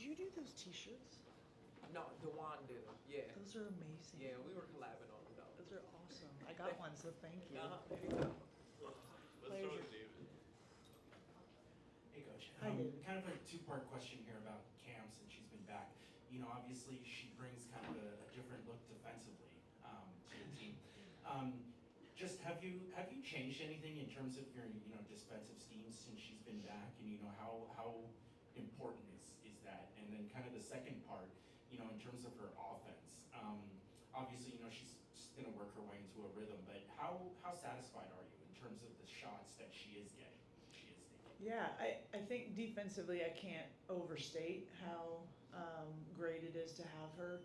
you do those T-shirts? No, Dewan did them. Yeah. Those are amazing. Yeah, we were collabing on them though. Those are awesome. I got one, so thank you. There you go. Let's throw it to David. Hey, Coach. Hi, David. Kind of a two-part question here about Cam since she's been back. You know, obviously she brings kind of a different look defensively to the team. Just have you changed anything in terms of your defensive schemes since she's been back, and how important is that? And then kind of the second part, in terms of her offense. Obviously, she's going to work her way into a rhythm, but how satisfied are you in terms of the shots that she is getting? Yeah, I think defensively I can't overstate how great it is to have her.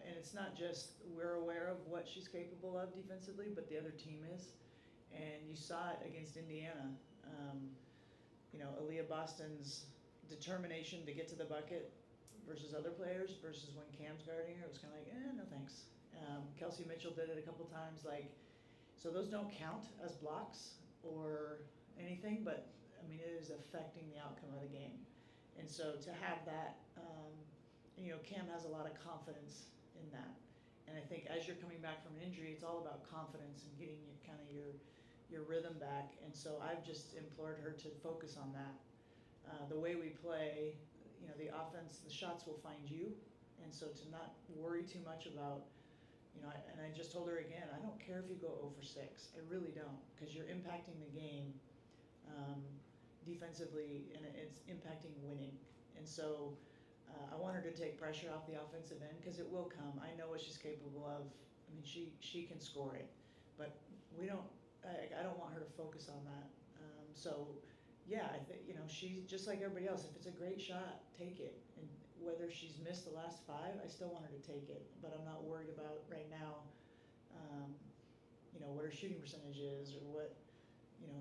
And it's not just we're aware of what she's capable of defensively, but the other team is. And you saw it against Indiana. Aaliyah Boston's determination to get to the bucket versus other players versus when Cam's guarding her, it was kind of like, no thanks. Kelsey Mitchell did it a couple times. So those don't count as blocks or anything, but I mean, it is affecting the outcome of the game. And so to have that, Cam has a lot of confidence in that. And I think as you're coming back from an injury, it's all about confidence and getting your rhythm back. And so I've just implored her to focus on that. The way we play, the offense, the shots will find you. And so to not worry too much about, and I just told her again, I don't care if you go 0 for 6. I really don't, because you're impacting the game defensively, and it's impacting winning. And so I want her to take pressure off the offensive end, because it will come. I know what she's capable of. I mean, she can score it, but I don't want her to focus on that. So yeah, I think she's just like everybody else. If it's a great shot, take it. And whether she's missed the last 5, I still want her to take it. But I'm not worried about right now, what her shooting percentage is or what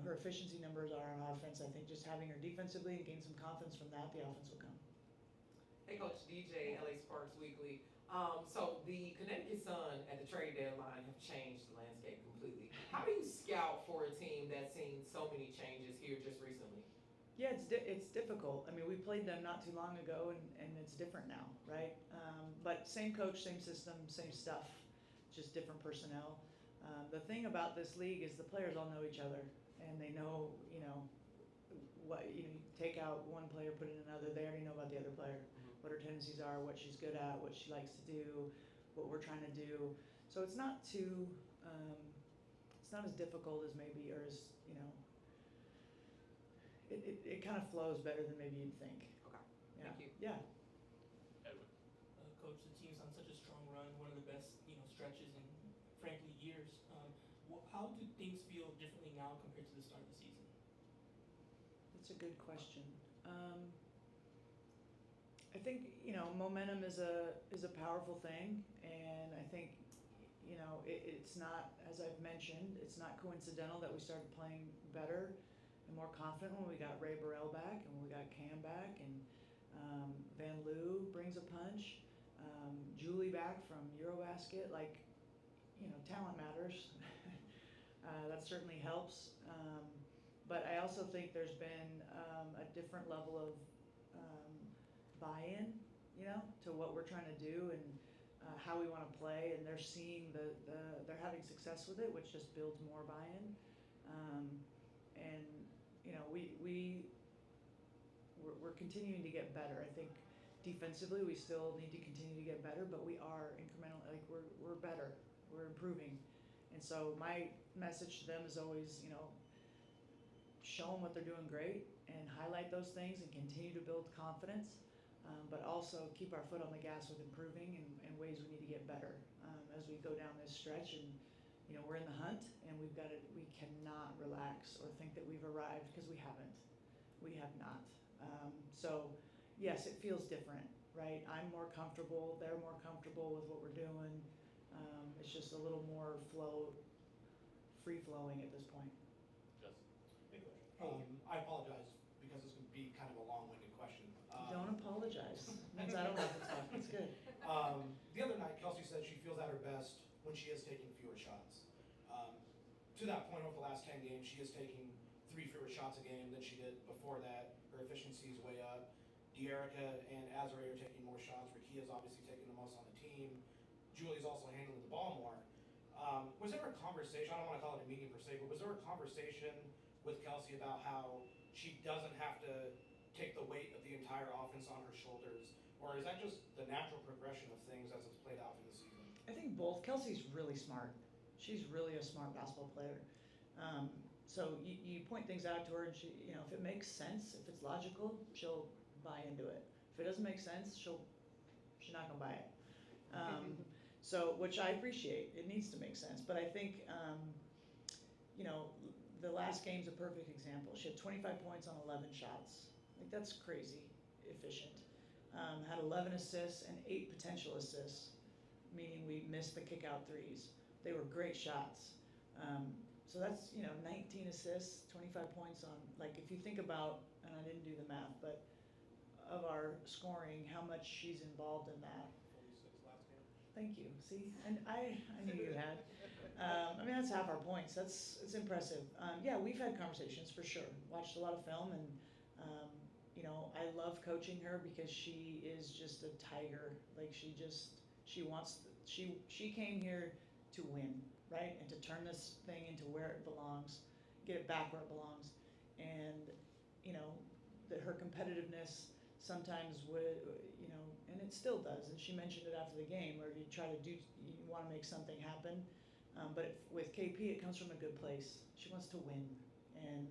her efficiency numbers are on offense. I think just having her defensively and gain some confidence from that, the offense will come. Hey, Coach DJ, LA Sparks Weekly. So the Connecticut Sun at the trade deadline have changed the landscape completely. How do you scout for a team that's seen so many changes here just recently? Yeah, it's difficult. I mean, we played them not too long ago, and it's different now, right? But same coach, same system, same stuff, just different personnel. The thing about this league is the players all know each other, and they know, what you take out one player, put in another. They already know about the other player, what her tendencies are, what she's good at, what she likes to do, what we're trying to do. So it's not too, it's not as difficult as maybe, or as it kind of flows better than maybe you'd think. Okay. Yeah. Thank you. Yeah. Edwin. Coach, the team's on such a strong run, one of the best stretches in frankly years. How do things feel differently now compared to the start of the season? That's a good question. I think momentum is a powerful thing, and I think it's not, as I've mentioned, it's not coincidental that we started playing better and more confident when we got Ray Burrell back and when we got Cam back, and Van Loo brings a punch. Julie back from Eurobasket, talent matters. That certainly helps. But I also think there's been a different level of buy-in, to what we're trying to do and how we want to play, and they're seeing they're having success with it, which just builds more buy-in. And we're continuing to get better. I think defensively we still need to continue to get better, but we are incrementally, we're better, we're improving. And so my message to them is always, show them what they're doing great and highlight those things and continue to build confidence, but also keep our foot on the gas with improving and ways we need to get better as we go down this stretch. And we're in the hunt, and we cannot relax or think that we've arrived, because we haven't. We have not. So yes, it feels different, right? I'm more comfortable, they're more comfortable with what we're doing. It's just a little more free flowing at this point. Justin. Hey, Coach. I apologize because it's going to be kind of a long-winded question. Don't apologize. It means I don't have to talk. It's good. The other night, Kelsey said she feels at her best when she is taking fewer shots. To that point, over the last 10 games, she is taking 3 fewer shots a game than she did before that. Her efficiency is way up. De'Erica and Azare are taking more shots. Rakia's obviously taking the most on the team. Julie's also handling the ball more. Was there a conversation, I don't want to call it a meeting per se, but was there a conversation with Kelsey about how she doesn't have to take the weight of the entire offense on her shoulders? Or is that just the natural progression of things as it's played out through the season? I think both. Kelsey's really smart. She's really a smart basketball player. So you point things out to her, and she, you know, if it makes sense, if it's logical, she'll buy into it. If it doesn't make sense, she's not gonna buy it. So, which I appreciate. It needs to make sense. But I think, you know, the last game's a perfect example. She had 25 points on 11 shots. Like, that's crazy efficient. Had 11 assists and 8 potential assists, meaning we missed the kick out threes. They were great shots. So that's, you know, 19 assists, 25 points on, like, if you think about, and I didn't do the math, but of our scoring, how much she's involved in that. 46 last game. Thank you. See, and I knew you had. I mean, that's half our points. It's impressive. Yeah, we've had conversations for sure. Watched a lot of film, and you know, I love coaching her because she is just a tiger. Like, she came here to win, right, and to turn this thing into where it belongs, get it back where it belongs, and you know, that her competitiveness sometimes would, you know, and it still does, and she mentioned it after the game, where you want to make something happen, but with KP, it comes from a good place. She wants to win, and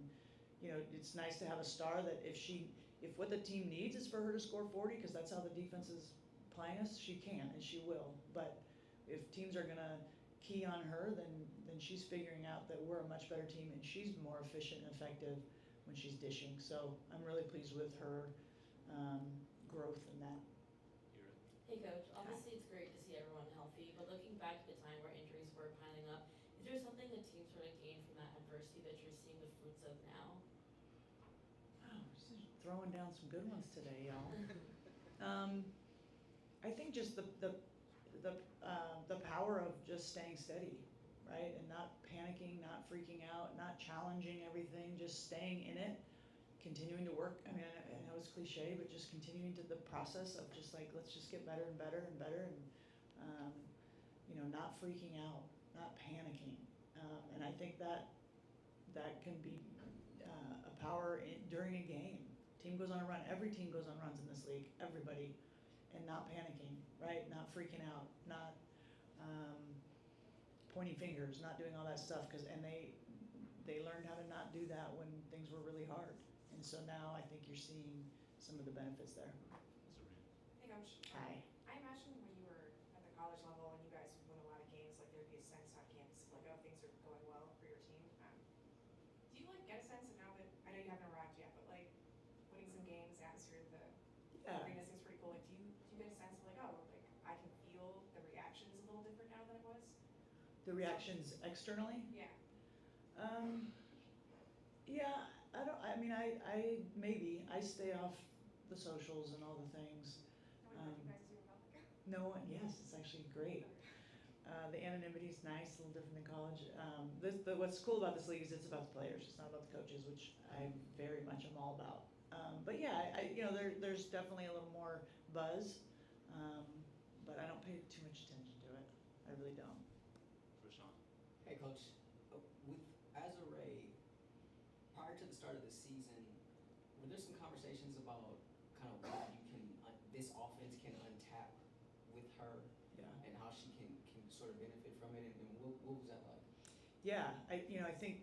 you know, it's nice to have a star that if what the team needs is for her to score 40, because that's how the defense is playing us, she can and she will. But if teams are gonna key on her, then she's figuring out that we're a much better team, and she's more efficient and effective when she's dishing. So I'm really pleased with her growth in that. Hey Coach, obviously it's great to see everyone healthy, but looking back at the time where injuries were piling up, is there something the team sort of gained from that adversity that you're seeing the fruits of now? Wow, just throwing down some good ones today, y'all. I think just the power of just staying steady, right, and not panicking, not freaking out, not challenging everything, just staying in it, continuing to work. I mean, I know it's cliche, but just continuing to the process of just like, let's just get better and better and better, and you know, not freaking out, not panicking, and I think that can be a power during a game. Team goes on a run. Every team goes on runs in this league. Everybody, and not panicking, right? Not freaking out, not pointing fingers, not doing all that stuff. And they learned how to not do that when things were really hard. And so now I think you're seeing some of the benefits there. Hey Coach. Hi. I imagine when you were at the college level and you guys won a lot of games, like there'd be a sense on campus of like, oh, things are going well for your team. Do you like get a sense of now that, I know you haven't arrived yet, but like winning some games, the atmosphere of the arena seems pretty cool. Like, do you get a sense of like, oh, like I can feel the reactions a little different now than it was? The reactions externally? Yeah. Yeah, I stay off the socials and all the things. No one you guys do in public. No one, yes, it's actually great. The anonymity is nice, a little different than college. What's cool about this league is it's about the players, it's not about the coaches, which I very much am all about. But yeah, you know, there's definitely a little more buzz, but I don't pay too much attention to it. I really don't. For Sean. Hey Coach, with Azare, prior to the start of the season, were there some conversations about kind of what you can, this offense can untap with her? Yeah. And how she can sort of benefit from it, and what was that like? Yeah, I think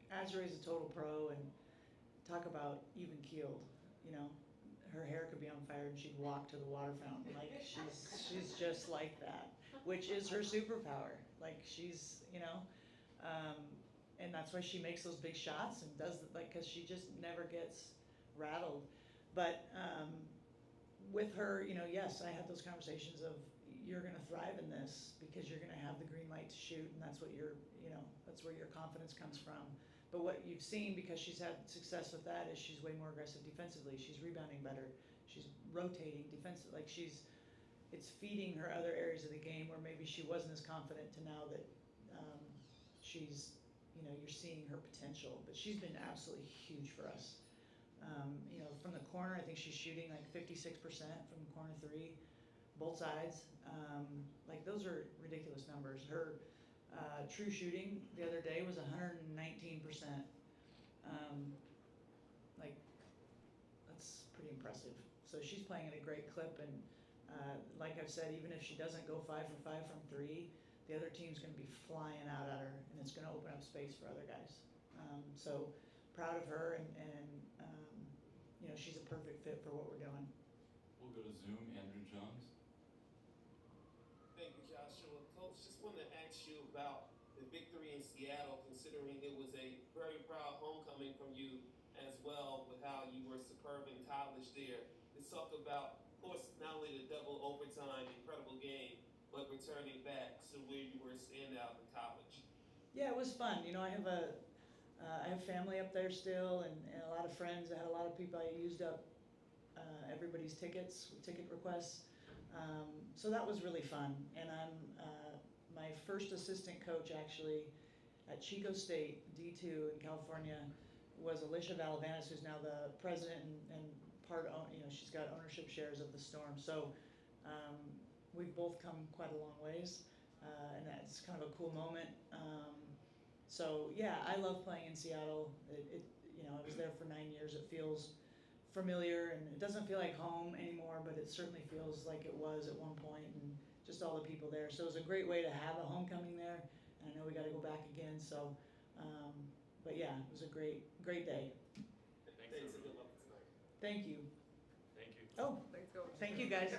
Azure is a total pro, and talk about even keeled. You know, her hair could be on fire and she'd walk to the water fountain. Like, she's just like that, which is her superpower. Like, she's, you know, and that's why she makes those big shots and does like, because she just never gets rattled. But with her, you know, yes, I had those conversations of, you're going to thrive in this because you're going to have the green light to shoot, and that's what that's where your confidence comes from. But what you've seen, because she's had success with that, is she's way more aggressive defensively. She's rebounding better. She's rotating defensive. Like, it's feeding her other areas of the game where maybe she wasn't as confident to now that she's, you know, you're seeing her potential. But she's been absolutely huge for us. You know, from the corner, I think she's shooting like 56% from corner three, both sides. Like those are ridiculous numbers. Her true shooting the other day was 119%. Like that's pretty impressive. So she's playing at a great clip, and like I've said, even if she doesn't go 5 for 5 from three, the other team's going to be flying out at her, and it's going to open up space for other guys. So proud of her, and you know, she's a perfect fit for what we're doing. We'll go to Zoom. Andrew Jones. Thank you, Joshua. Coach, just wanted to ask you about the victory in Seattle, considering it was a very proud homecoming from you as well, with how you were superb in college there. Let's talk about, of course, not only the double overtime, incredible game, but returning back to where you were a standout in college. Yeah, it was fun. You know, I have family up there still, and a lot of friends. I had a lot of people. I used up everybody's tickets, ticket requests. So that was really fun. And I'm my first assistant coach actually at Chico State D2 in California was Alicia Valavanis, who's now the president and you know, she's got ownership shares of the Storm. So we've both come quite a long ways, and that's kind of a cool moment. So yeah, I love playing in Seattle. You know, I was there for 9 years. It feels familiar, and it doesn't feel like home anymore, but it certainly feels like it was at one point, and just all the people there. So it was a great way to have a homecoming there, and I know we got to go back again. So, but yeah, it was a great day. Thanks and good luck tonight. Thank you. Thank you. Oh, Thanks, Coach. thank you guys.